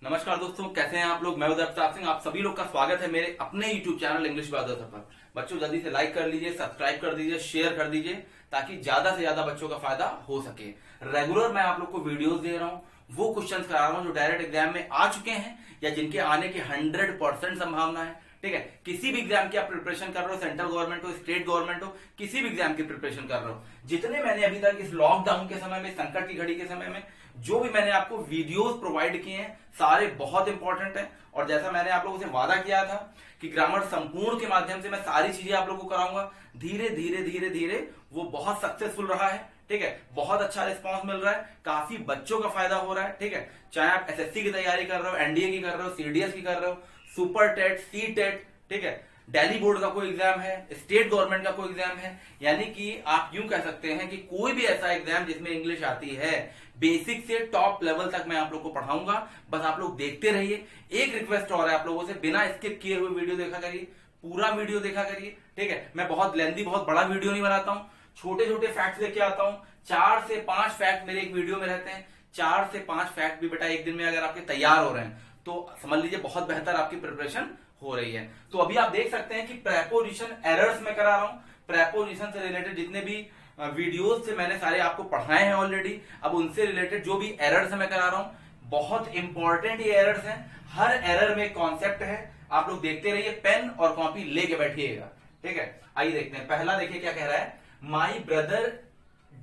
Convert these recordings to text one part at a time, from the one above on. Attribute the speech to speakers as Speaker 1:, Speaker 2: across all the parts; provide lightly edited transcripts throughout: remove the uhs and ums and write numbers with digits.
Speaker 1: नमस्कार दोस्तों, कैसे हैं आप लोग। मैं उदय प्रताप सिंह, आप सभी लोग का स्वागत है मेरे अपने YouTube चैनल इंग्लिश बाय उदय पर। बच्चों जल्दी से लाइक कर लीजिए, सब्सक्राइब कर दीजिए, शेयर कर दीजिए ताकि ज्यादा से ज्यादा बच्चों का फायदा हो सके। रेगुलर मैं आप लोग को वीडियोस दे रहा हूँ, वो क्वेश्चंस करा रहा हूँ जो डायरेक्ट एग्जाम में आ चुके हैं या जिनके आने की 100% संभावना है। ठीक है, किसी भी एग्जाम की आप प्रिपरेशन कर रहे हो, सेंट्रल गवर्नमेंट हो, स्टेट गवर्नमेंट हो, किसी भी एग्जाम की प्रिपरेशन कर रहे हो, जितने मैंने अभी तक इस लॉकडाउन के समय में, संकट की घड़ी के समय में जो भी मैंने आपको वीडियोस प्रोवाइड किए हैं सारे बहुत इंपॉर्टेंट हैं। और जैसा मैंने आप लोगों से वादा किया था कि ग्रामर संपूर्ण के माध्यम से मैं सारी चीजें आप लोगों को कराऊंगा, धीरे धीरे धीरे धीरे वो बहुत सक्सेसफुल रहा है। ठीक है, बहुत अच्छा रिस्पांस मिल रहा है, काफी बच्चों का फायदा हो रहा है। ठीक है, चाहे आप एसएससी की तैयारी कर रहे हो, एनडीए की कर रहे हो, सीडीएस की कर रहे हो, सुपर टेट, सी टेट, ठीक है, दिल्ली बोर्ड का कोई एग्जाम है, स्टेट गवर्नमेंट का कोई एग्जाम है, यानी कि आप यूं कह सकते हैं कि कोई भी ऐसा एग्जाम जिसमें इंग्लिश आती है, बेसिक से टॉप लेवल तक मैं आप लोग को पढ़ाऊंगा। बस आप लोग देखते रहिए। एक रिक्वेस्ट और है आप लोगों से, बिना स्किप किए हुए वीडियो देखा करिए, पूरा वीडियो देखा करिए। ठीक है, मैं बहुत लेंथी, बहुत बड़ा वीडियो नहीं बनाता हूं, छोटे छोटे फैक्ट लेके आता हूं। 4 से 5 फैक्ट मेरे एक वीडियो में रहते हैं। 4 से 5 फैक्ट भी बेटा एक दिन में अगर आपके तैयार हो रहे हैं तो समझ लीजिए बहुत बेहतर आपकी प्रिपरेशन हो रही है। तो अभी आप देख सकते हैं कि प्रेपोजिशन एरर्स में करा रहा हूं। प्रेपोजिशन से रिलेटेड जितने भी वीडियोस से मैंने सारे आपको पढ़ाए हैं ऑलरेडी, अब उनसे रिलेटेड जो भी एरर्स मैं करा रहा हूं, बहुत इंपॉर्टेंट ये एरर्स हैं। हर एरर में कॉन्सेप्ट है, आप लोग देखते रहिए, पेन और कॉपी लेके बैठिएगा। ठीक है, आइए देखते हैं। पहला देखिए क्या कह रहा है, my brother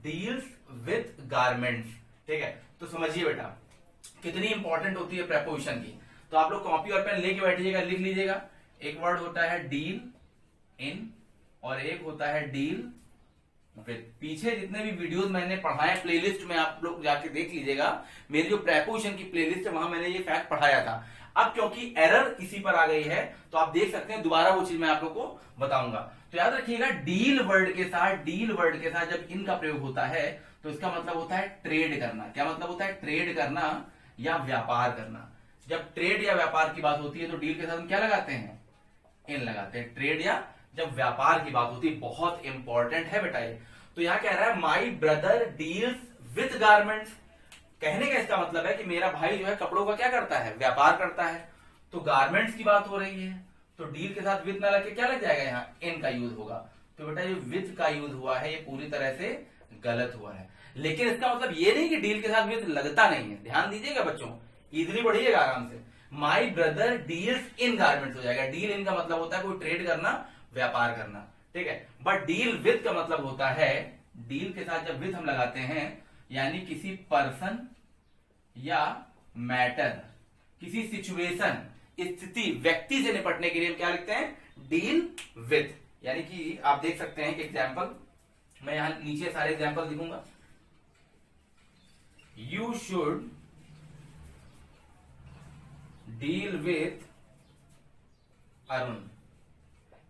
Speaker 1: deals with garments. ठीक है, तो समझिए बेटा कितनी इंपॉर्टेंट होती है प्रेपोजिशन की। तो आप लोग कॉपी और पेन लेके बैठिएगा, लिख लीजिएगा। एक वर्ड होता है डील इन और एक होता है डील विथ। पीछे जितने भी वीडियोस मैंने पढ़ाए प्लेलिस्ट में आप लोग जाके देख लीजिएगा, मेरी जो प्रेपोजिशन की प्लेलिस्ट है वहां मैंने ये फैक्ट पढ़ाया था। अब क्योंकि एरर इसी पर आ गई है तो आप देख सकते हैं, दोबारा वो चीज मैं आप लोग को बताऊंगा। तो याद रखिएगा, डील वर्ड के साथ जब इनका प्रयोग होता है तो इसका मतलब होता है ट्रेड करना। क्या मतलब होता है? ट्रेड करना या व्यापार करना। जब ट्रेड या व्यापार की बात होती है तो डील के साथ हम क्या लगाते हैं? इन लगाते हैं। ट्रेड या जब व्यापार की बात होती है, बहुत इंपॉर्टेंट है बेटा ये। तो यहां कह रहा है my brother deals with garments. कहने का इसका मतलब है कि मेरा भाई जो है कपड़ों का क्या करता है? व्यापार करता है। तो गारमेंट्स की बात हो रही है तो डील के साथ विथ ना लग के क्या लग जाएगा? यहाँ इन का यूज होगा। तो बेटा जो विथ का यूज हुआ है ये पूरी तरह से गलत हुआ है। लेकिन इसका मतलब ये नहीं कि डील के साथ विथ लगता नहीं है। ध्यान दीजिएगा बच्चों, इजली पढ़िएगा आराम से। My brother deals in garments हो जाएगा। डील इन का मतलब होता है कोई ट्रेड करना, व्यापार करना। ठीक है, बट डील विथ का मतलब होता है, डील के साथ जब विथ हम लगाते हैं यानी किसी पर्सन या मैटर, किसी सिचुएशन, स्थिति, व्यक्ति से निपटने के लिए हम क्या लिखते हैं? Deal with. यानी कि आप देख सकते हैं कि एग्जाम्पल, मैं यहां नीचे सारे एग्जाम्पल लिखूंगा। You should deal with Arun,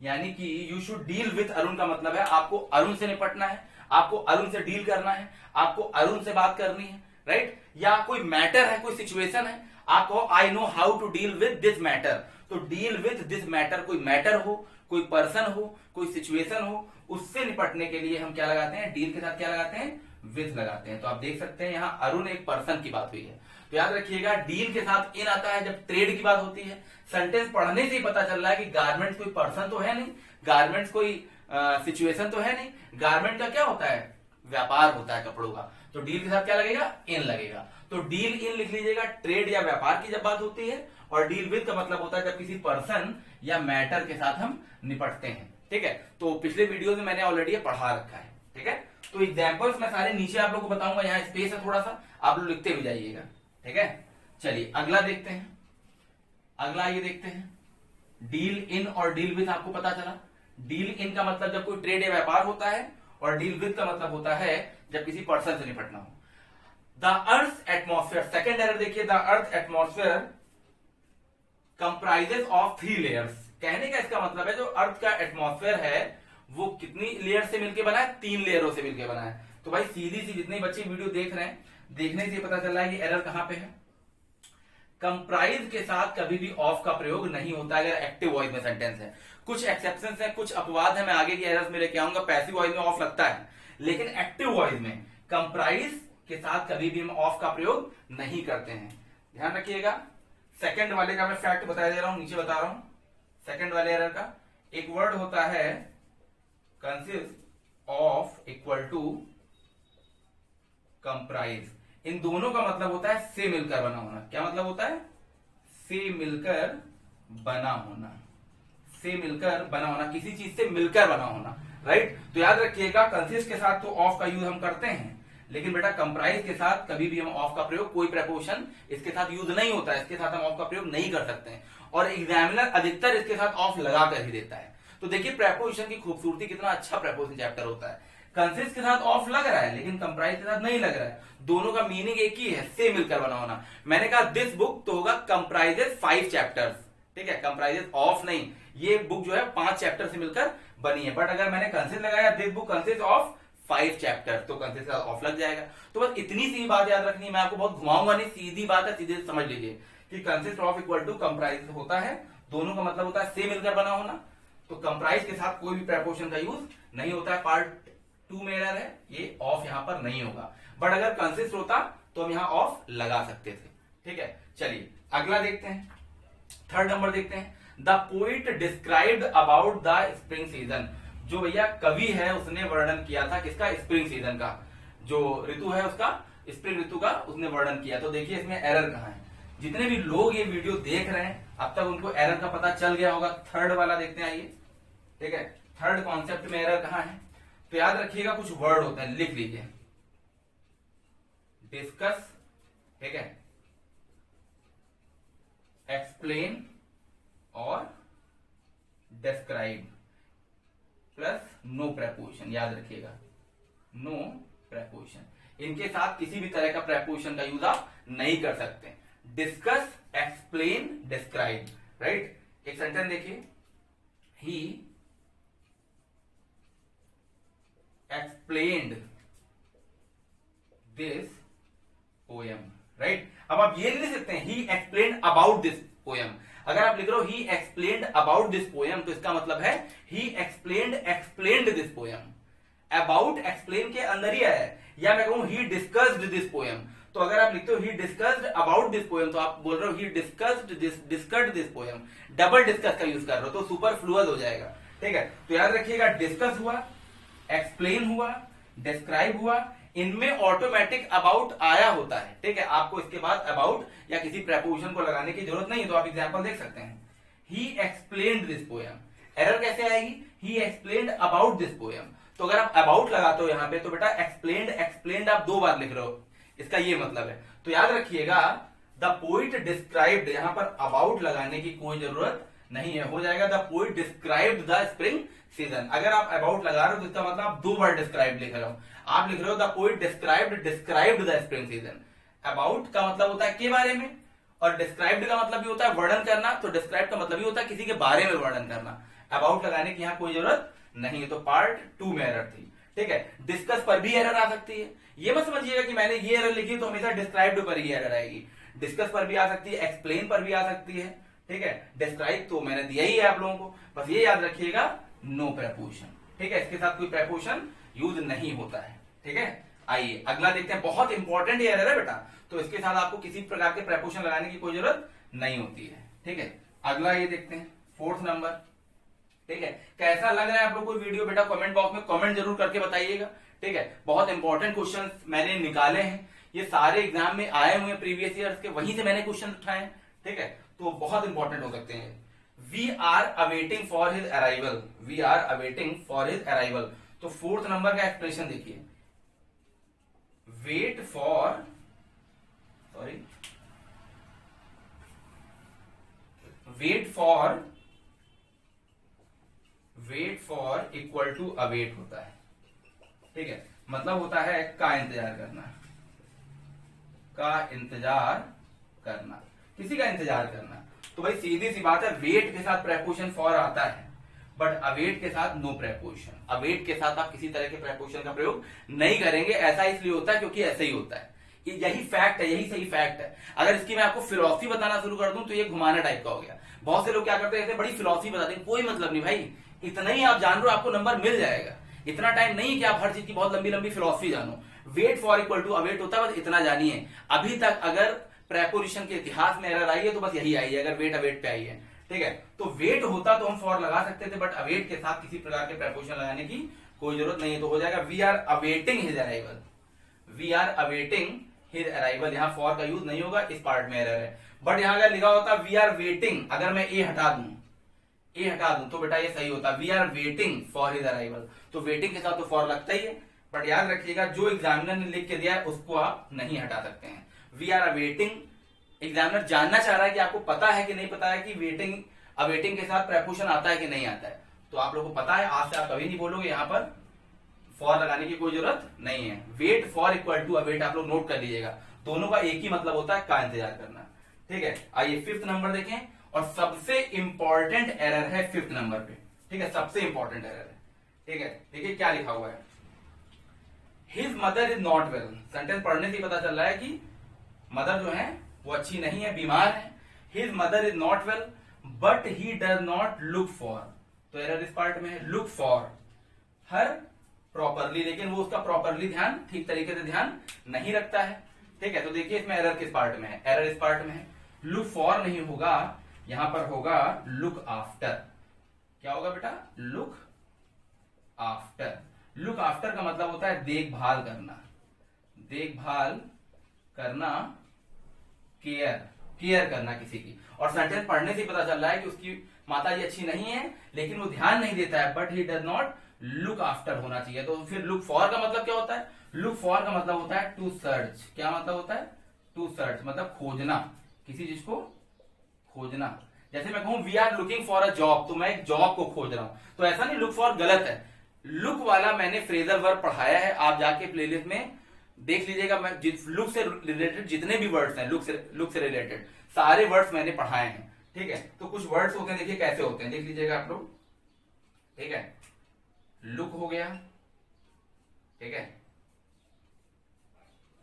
Speaker 1: यानी कि you should deal with Arun का मतलब है आपको अरुण से निपटना है, आपको अरुण से डील करना है, आपको अरुण से बात करनी है, राइट? या कोई मैटर है, कोई सिचुएशन है, आपको I know how to deal with this matter. तो डील विथ दिस मैटर, कोई मैटर हो, कोई पर्सन हो, कोई सिचुएशन हो, उससे निपटने के लिए हम क्या लगाते हैं? डील के साथ क्या लगाते हैं? विथ लगाते हैं। तो आप देख सकते हैं यहां अरुण एक पर्सन की बात हुई है। तो याद रखिएगा, डील के साथ इन आता है जब ट्रेड की बात होती है। सेंटेंस पढ़ने से ही पता चल रहा है कि गारमेंट्स कोई पर्सन तो है नहीं, गारमेंट्स कोई सिचुएशन तो है नहीं। गारमेंट का क्या होता है? व्यापार होता है कपड़ों का। तो डील के साथ क्या लगेगा? इन लगेगा। तो डील इन लिख लीजिएगा, ट्रेड या व्यापार की जब बात होती है। और डील विथ का मतलब होता है जब किसी पर्सन या मैटर के साथ हम निपटते हैं। ठीक है, तो पिछले वीडियो में मैंने ऑलरेडी पढ़ा रखा है। ठीक है, तो एग्जाम्पल्स मैं सारे नीचे आप लोगों को बताऊंगा, यहाँ स्पेस है थोड़ा सा, आप लोग लिखते भी जाइएगा। ठीक है, चलिए अगला देखते हैं। अगला ये देखते हैं, डील इन और डील विथ आपको पता चला। डील इन का मतलब जब कोई ट्रेड या व्यापार होता है और डील विथ का मतलब होता है जब किसी पर्सन से निपटना हो। The earth atmosphere, second error देखिए, the earth atmosphere comprises of 3 layers. कहने का इसका मतलब है जो अर्थ का एटमॉस्फेयर है वो कितनी लेयर से मिलकर बना है? 3 लेयरों से मिलकर बना है। तो भाई सीधी सी जितने बच्चे वीडियो देख रहे हैं, देखने से पता चल रहा है कि एरर कहां पे है। कंप्राइज के साथ कभी भी ऑफ का प्रयोग नहीं होता अगर एक्टिव वॉइस में सेंटेंस है। कुछ एक्सेप्शन है, कुछ अपवाद है, मैं आगे की एरर्स में लेके आऊंगा। पैसिव वॉइस में ऑफ लगता है, लेकिन एक्टिव वॉइस में कंप्राइज के साथ कभी भी हम ऑफ का प्रयोग नहीं करते हैं। ध्यान रखिएगा, सेकंड वाले का मैं फैक्ट बता दे रहा हूं, नीचे बता रहा हूं। सेकंड वाले एरर का एक वर्ड होता है consist of equal to comprise. इन दोनों का मतलब होता है से मिलकर बना होना। क्या मतलब होता है? से मिलकर बना होना। से मिलकर बना होना, किसी चीज से मिलकर बना होना, राइट। तो याद रखिएगा कंसिस्ट के साथ तो ऑफ का यूज हम करते हैं, लेकिन बेटा कंप्राइज के साथ कभी भी हम ऑफ का प्रयोग, कोई प्रेपोजिशन इसके साथ यूज नहीं होता है, इसके साथ हम ऑफ का प्रयोग नहीं कर सकते हैं। और एग्जामिनर अधिकतर इसके साथ ऑफ लगा कर ही देता है। तो देखिए प्रेपोजिशन की खूबसूरती, कितना अच्छा प्रेपोजिशन चैप्टर होता है। कंसिस्ट के साथ ऑफ लग रहा है लेकिन कंप्राइज के साथ नहीं लग रहा है। दोनों का मीनिंग एक ही है, से मिलकर बना होना। मैंने कहा दिस बुक तो होगा कंप्राइजेस 5 चैप्टर्स, ठीक है, कंप्राइजेस ऑफ नहीं। ये बुक जो है 5 चैप्टर से मिलकर बनी है। बट अगर मैंने कंसिस्ट लगाया this book consist of 5 chapter, तो कंसिस्ट के साथ ऑफ लग जाएगा। तो बस इतनी सी बात याद रखनी है, मैं आपको बहुत घुमाऊंगा नहीं, सीधी बात है, सीधे समझ लीजिए कि consist of equal to comprise होता है। दोनों का मतलब होता है से मिलकर बना होना। तो कंप्राइज के साथ कोई भी प्रेपोजिशन का यूज नहीं होता है। पार्ट 2 में एरर है, ये ऑफ यहां पर नहीं होगा। बट अगर कंसिस्ट होता तो हम यहां ऑफ लगा सकते थे, ठीक है। चलिए अगला देखते हैं, थर्ड नंबर देखते हैं। The poet described about the spring season. जो भैया कवि है उसने वर्णन किया था किसका? स्प्रिंग सीजन का, जो ऋतु है उसका, स्प्रिंग ऋतु का उसने वर्णन किया। तो देखिए इसमें एरर कहां है। जितने भी लोग ये वीडियो देख रहे हैं अब तक उनको एरर का पता चल गया होगा। थर्ड वाला देखते हैं, आइए, ठीक है। थर्ड कॉन्सेप्ट में एरर कहां है? तो याद रखिएगा कुछ वर्ड होते हैं, लिख लीजिए। डिस्कस, ठीक है, एक्सप्लेन और डिस्क्राइब प्लस नो प्रेपोजिशन। याद रखिएगा नो प्रेपोजिशन। इनके साथ किसी भी तरह का प्रेपोजिशन का यूज आप नहीं कर सकते। Discuss, explain, describe, right. एक सेंटेंस देखिए, ही एक्सप्लेन्ड दिस पोयम, राइट। अब आप ये लिख सकते हैं ही एक्सप्लेन्ड अबाउट दिस पोयम। अगर आप लिख रहे हो ही एक्सप्लेन्ड अबाउट दिस पोयम तो इसका मतलब है ही explained this poem. About explain के अंदर ही आया है। या मैं कहूं ही डिस्कस्ड दिस पोयम, तो अगर आप लिखते हो ही डिस्कस्ड अबाउट दिस पोयम तो आप बोल रहे हो ही discussed this poem. Double discuss का यूज कर रहे हो तो सुपरफ्लुअस हो जाएगा, ठीक है। तो याद रखिएगा डिस्कस हुआ, एक्सप्लेन हुआ, डिस्क्राइब हुआ, इनमें ऑटोमेटिक अबाउट आया होता है, ठीक है। आपको इसके बाद अबाउट या किसी प्रेपोजिशन को लगाने की जरूरत नहीं है। तो आप एग्जांपल देख सकते हैं, ही एक्सप्लेन्ड दिस पोयम। एरर कैसे आएगी? ही एक्सप्लेन्ड अबाउट दिस पोयम। तो अगर आप अबाउट लगाते हो यहां पे तो बेटा एक्सप्लेन्ड आप 2 बार लिख रहे हो, इसका ये मतलब है। तो याद रखिएगा द पोइट डिस्क्राइब्ड, यहां पर अबाउट लगाने की कोई जरूरत नहीं है, हो जाएगा the poet described the spring season. अगर आप अबाउट लगा रहे हो तो इसका मतलब आप 2 बार डिस्क्राइब लिख रहे हो। आप लिख रहे हो the poet described the spring season. About का मतलब होता है के बारे में, और डिस्क्राइब्ड का मतलब भी होता है वर्णन करना। तो डिस्क्राइब का मतलब भी होता है किसी के बारे में वर्णन करना। अबाउट लगाने की यहां कोई जरूरत नहीं है। तो पार्ट 2 में एरर थी, ठीक है। डिस्कस पर भी एरर आ सकती है। ये मत समझिएगा कि मैंने ये एरर लिखी तो हमेशा डिस्क्राइब्ड पर ही एरर आएगी। डिस्कस पर भी आ सकती है, एक्सप्लेन पर भी आ सकती है, ठीक है। डिस्क्राइब तो मैंने दिया ही है आप लोगों को, बस ये याद रखिएगा नो प्रेपोजिशन, ठीक है। इसके साथ कोई प्रेपोजिशन यूज नहीं होता है, ठीक है। आइए अगला देखते हैं, बहुत इंपॉर्टेंट एरर है बेटा, तो इसके साथ आपको किसी प्रकार के प्रेपोजिशन लगाने की कोई जरूरत नहीं होती है, ठीक है। अगला ये देखते हैं, 4th नंबर, ठीक है। कैसा लग रहा है आप लोग को वीडियो बेटा? कमेंट बॉक्स में कमेंट जरूर करके बताइएगा, ठीक है। बहुत इंपॉर्टेंट क्वेश्चन मैंने निकाले हैं, ये सारे एग्जाम में आए हुए प्रीवियस ईयर्स के, वहीं से मैंने क्वेश्चन उठाए, ठीक है। तो बहुत इंपॉर्टेंट हो सकते हैं। We are awaiting for his arrival, we are awaiting for his arrival. तो 4th नंबर का एक्सप्रेशन देखिए, wait for, sorry, wait for equal to await होता है, ठीक है। मतलब होता है का इंतजार करना, का इंतजार करना, किसी का इंतजार करना। तो भाई सीधी सी बात है, वेट के साथ प्रेपोजिशन फॉर आता है, बट अवेट के साथ नो प्रेपोजिशन। अवेट के साथ आप किसी तरह के प्रेपोजिशन का प्रयोग नहीं करेंगे। ऐसा इसलिए होता है क्योंकि ऐसा ही होता है, यही फैक्ट है, यही सही फैक्ट है। अगर इसकी मैं आपको फिलॉसफी बताना शुरू कर दूं तो ये घुमाना टाइप का हो गया। बहुत से लोग क्या करते हैं, ऐसे बड़ी फिलॉसफी बताते हैं, कोई मतलब नहीं भाई, इतना ही आप जान रहे हो आपको नंबर मिल जाएगा। इतना टाइम नहीं कि आप हर चीज की बहुत लंबी लंबी फिलॉसफी जानो। Wait for equal to await होता है, बस इतना जानिए। अभी तक अगर प्रेपोजिशन के इतिहास में एरर आई है तो बस यही आई है, अगर वेट अवेट पे आई है, ठीक है। तो वेट होता तो हम फॉर लगा सकते थे, बट अवेट के साथ किसी प्रकार के प्रेपोजिशन लगाने की कोई जरूरत नहीं है, तो हो जाएगा we are awaiting his arrival, we are awaiting his arrival. यहाँ फॉर का यूज नहीं होगा, इस पार्ट में एरर है। बट यहाँ अगर लिखा होता वी आर वेटिंग, अगर मैं ए हटा दूं तो बेटा ये सही होता, we are waiting for his arrival. तो वेटिंग के साथ तो फॉर लगता ही है, बट याद रखिएगा जो एग्जामिनर ने लिख के दिया है उसको आप नहीं हटा सकते हैं। वी आर अवेटिंग, एग्जामिनर जानना चाह रहा है कि आपको पता है कि नहीं पता है कि वेटिंग अवेटिंग के साथ प्रेपोजिशन आता है कि नहीं आता है। तो आप लोगों को पता है, आज से आप कभी नहीं बोलोगे यहाँ पर फॉर लगाने की कोई जरूरत नहीं है। Wait for equal to await आप लोग नोट कर लीजिएगा, दोनों का एक ही मतलब होता है, का इंतजार करना, ठीक है। आइए फिफ्थ नंबर देखें, और सबसे इंपॉर्टेंट एरर है फिफ्थ नंबर पे, ठीक है, सबसे इंपॉर्टेंट एरर है, ठीक है। देखिए क्या लिखा हुआ है, his mother is not well. Sentence पढ़ने से ही पता चल रहा है कि मदर जो है वो अच्छी नहीं है, बीमार है। His mother is not well but he does not look for, तो एरर इस पार्ट में है, लुक फॉर हर प्रॉपरली, लेकिन वो उसका प्रॉपरली ध्यान, ठीक तरीके से ध्यान नहीं रखता है, ठीक है। तो देखिए इसमें एरर किस पार्ट में है, एरर इस पार्ट में है। लुक फॉर नहीं होगा, यहां पर होगा लुक आफ्टर। क्या होगा बेटा, लुक आफ्टर। लुक आफ्टर का मतलब होता है देखभाल करना, देखभाल करना, केयर करना किसी की। और सेंटेंस पढ़ने से पता चल रहा है कि उसकी माता जी अच्छी नहीं है, लेकिन वो ध्यान नहीं देता है, but he does not look after होना चाहिए। तो फिर लुक फॉर का मतलब क्या होता है, लुक फॉर का मतलब होता है टू सर्च। क्या मतलब होता है, टू सर्च मतलब खोजना, किसी चीज को खोजना। जैसे मैं कहूं we are looking for a job, तो मैं एक जॉब को खोज रहा हूं, तो ऐसा नहीं लुक फॉर गलत है। लुक वाला मैंने फ्रेजल वर्ब पढ़ाया है, आप जाके प्लेलिस्ट में देख लीजिएगा। मैं लुक से रिलेटेड जितने भी वर्ड्स हैं, लुक से रिलेटेड सारे वर्ड्स मैंने पढ़ाए हैं, ठीक है। तो कुछ वर्ड्स होते हैं, देखिए कैसे होते हैं, देख लीजिएगा आप लोग, ठीक है। लुक हो गया, ठीक है,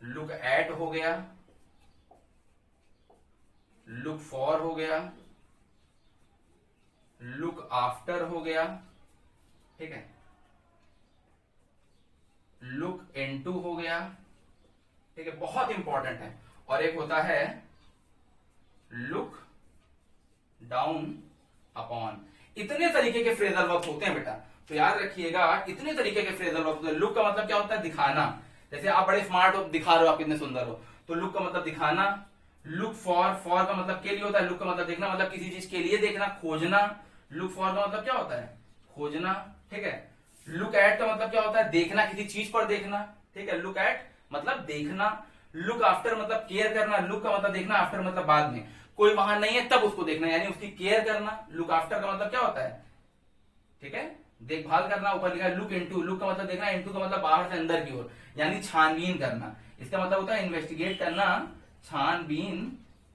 Speaker 1: लुक एट हो गया, लुक फॉर हो गया, लुक आफ्टर हो गया, ठीक है, लुक इनटू हो गया, ठीक है, बहुत इंपॉर्टेंट है। और एक होता है लुक डाउन अपॉन। इतने तरीके के फ्रेजल वर्ब्स होते हैं बेटा, तो याद रखिएगा इतने तरीके के फ्रेजल वर्ब्स होते हैं। लुक का मतलब क्या होता है, दिखाना। जैसे आप बड़े स्मार्ट हो, दिखा रहे हो आप कितने सुंदर हो, तो लुक का मतलब दिखाना। लुक फॉर, फॉर का मतलब के लिए होता है, लुक का मतलब देखना, मतलब किसी चीज के लिए देखना, खोजना। लुक फॉर का मतलब क्या होता है, खोजना, ठीक है। लुक एट का मतलब क्या होता है, देखना, किसी चीज पर देखना, ठीक है, लुक एट मतलब देखना। लुक आफ्टर मतलब केयर करना, लुक का मतलब देखना, आफ्टर मतलब बाद में, कोई वहां नहीं है तब उसको देखना, यानी उसकी केयर करना। लुक आफ्टर का मतलब क्या होता है, ठीक है, देखभाल करना। ऊपर लिखा है लुक इनटू, लुक का मतलब देखना, इनटू का मतलब बाहर से अंदर की ओर, यानी छानबीन करना। इसका मतलब होता है इन्वेस्टिगेट करना, छानबीन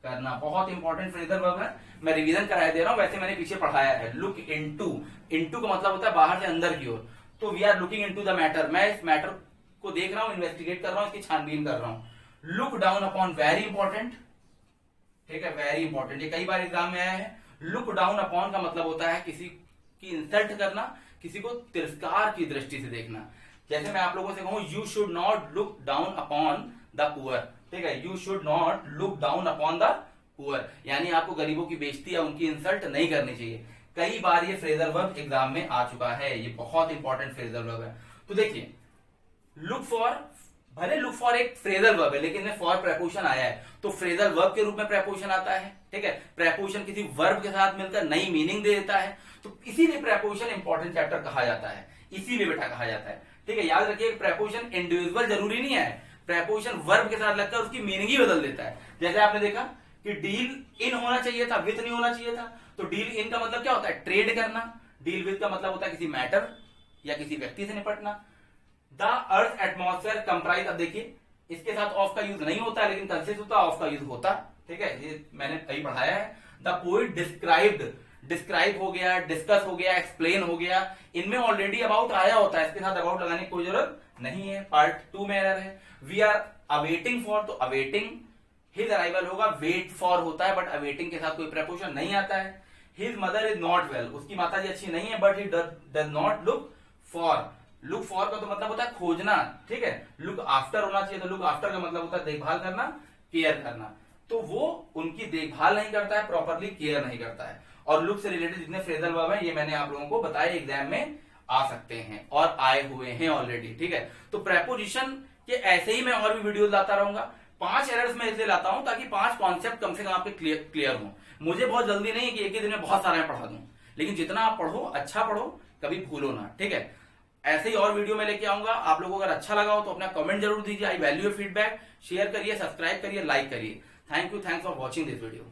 Speaker 1: करना। बहुत इंपॉर्टेंट फ्रेजल वर्ब है, मैं रिवीजन कराए दे रहा हूं, वैसे मैंने पीछे पढ़ाया है। लुक इनटू, इनटू का मतलब होता है बाहर से अंदर की ओर। तो we are looking into the matter, मैं इस मैटर को देख रहा हूं, इन्वेस्टिगेट कर रहा हूं, इसकी छानबीन कर रहा हूं। Look down upon, very important, ठीक है, वेरी इंपॉर्टेंट, ये कई बार एग्जाम में आया है। लुक डाउन अपॉन का मतलब होता है किसी की इंसल्ट करना, किसी को तिरस्कार की दृष्टि से देखना। जैसे मैं आप लोगों से कहूं you should not look down upon the poor, ठीक है, you should not look down upon the poor, यानी आपको गरीबों की बेइज्जती या उनकी इंसल्ट नहीं करनी चाहिए। कई बार ये फ्रेजल वर्ब एग्जाम में आ चुका है, ये बहुत इंपॉर्टेंट फ्रेजल वर्ब है। तो देखिए लुक फॉर, भले लुक फॉर एक फ्रेजल वर्ब है, लेकिन फॉर प्रेपोजिशन आया है, तो फ्रेजल वर्ब के रूप में प्रेपोजिशन आता है, ठीक है। प्रेपोजिशन किसी वर्ब के साथ मिलकर नई मीनिंग दे देता है, तो इसीलिए प्रेपोजिशन इंपॉर्टेंट चैप्टर कहा जाता है, इसीलिए बेटा कहा जाता है, ठीक है। याद रखिए प्रेपोजिशन इंडिविजुअल जरूरी नहीं है, प्रेपोजिशन वर्ब के साथ लगकर उसकी मीनिंग ही बदल देता है। जैसे आपने देखा कि डील इन होना चाहिए था, विथ नहीं होना चाहिए था, तो डील इन का मतलब क्या होता है, ट्रेड करना। डील विथ का मतलब होता है किसी मैटर या किसी व्यक्ति से निपटना। द अर्थ एटमॉस्फेयर कंप्राइज, अब देखिए इसके साथ ऑफ का यूज नहीं होता, लेकिन कंसिस्ट होता, ऑफ का यूज होता, ठीक है, ये मैंने कहीं पढ़ाया है। द पोइट डिस्क्राइब्ड, डिस्क्राइब हो गया, डिस्कस हो गया, एक्सप्लेन हो गया, इनमें ऑलरेडी अबाउट आया होता है, इसके साथ अबाउट लगाने की कोई जरूरत नहीं है। पार्ट 2 में एरर है। वी आर अवेटिंग फॉर, तो अवेटिंग हिज अराइवल होगा, वेट फॉर होता है, बट अवेटिंग के साथ कोई प्रेपोजिशन नहीं आता है। His mother is not well, उसकी माता जी अच्छी नहीं है, but he does not look for. Look for का तो मतलब होता है खोजना, ठीक है। लुक आफ्टर होना चाहिए, तो लुक आफ्टर का मतलब होता है देखभाल करना, केयर करना। तो वो उनकी देखभाल नहीं करता है, प्रॉपरली केयर नहीं करता है। और लुक से रिलेटेड जितने फ्रेजल वर्ब हैं ये मैंने आप लोगों को बताया, एग्जाम में आ सकते हैं और आए हुए हैं ऑलरेडी। ठीक है, तो प्रेपोजिशन के ऐसे ही मैं और भी वीडियो लाता रहूंगा। 5 एरर्स मैं इसलिए लाता हूं ताकि 5 कॉन्सेप्ट कम से कम आपके क्लियर हो। मुझे बहुत जल्दी नहीं है कि एक ही दिन में बहुत सारे पढ़ा दूं, लेकिन जितना आप पढ़ो अच्छा पढ़ो, कभी भूलो ना। ठीक है, ऐसे ही और वीडियो में लेके आऊंगा। आप लोगों को अगर अच्छा लगा हो तो अपना कमेंट जरूर दीजिए। I value your feedback. Share करिए, सब्सक्राइब करिए, लाइक करिए। Thank you, thanks for watching this video.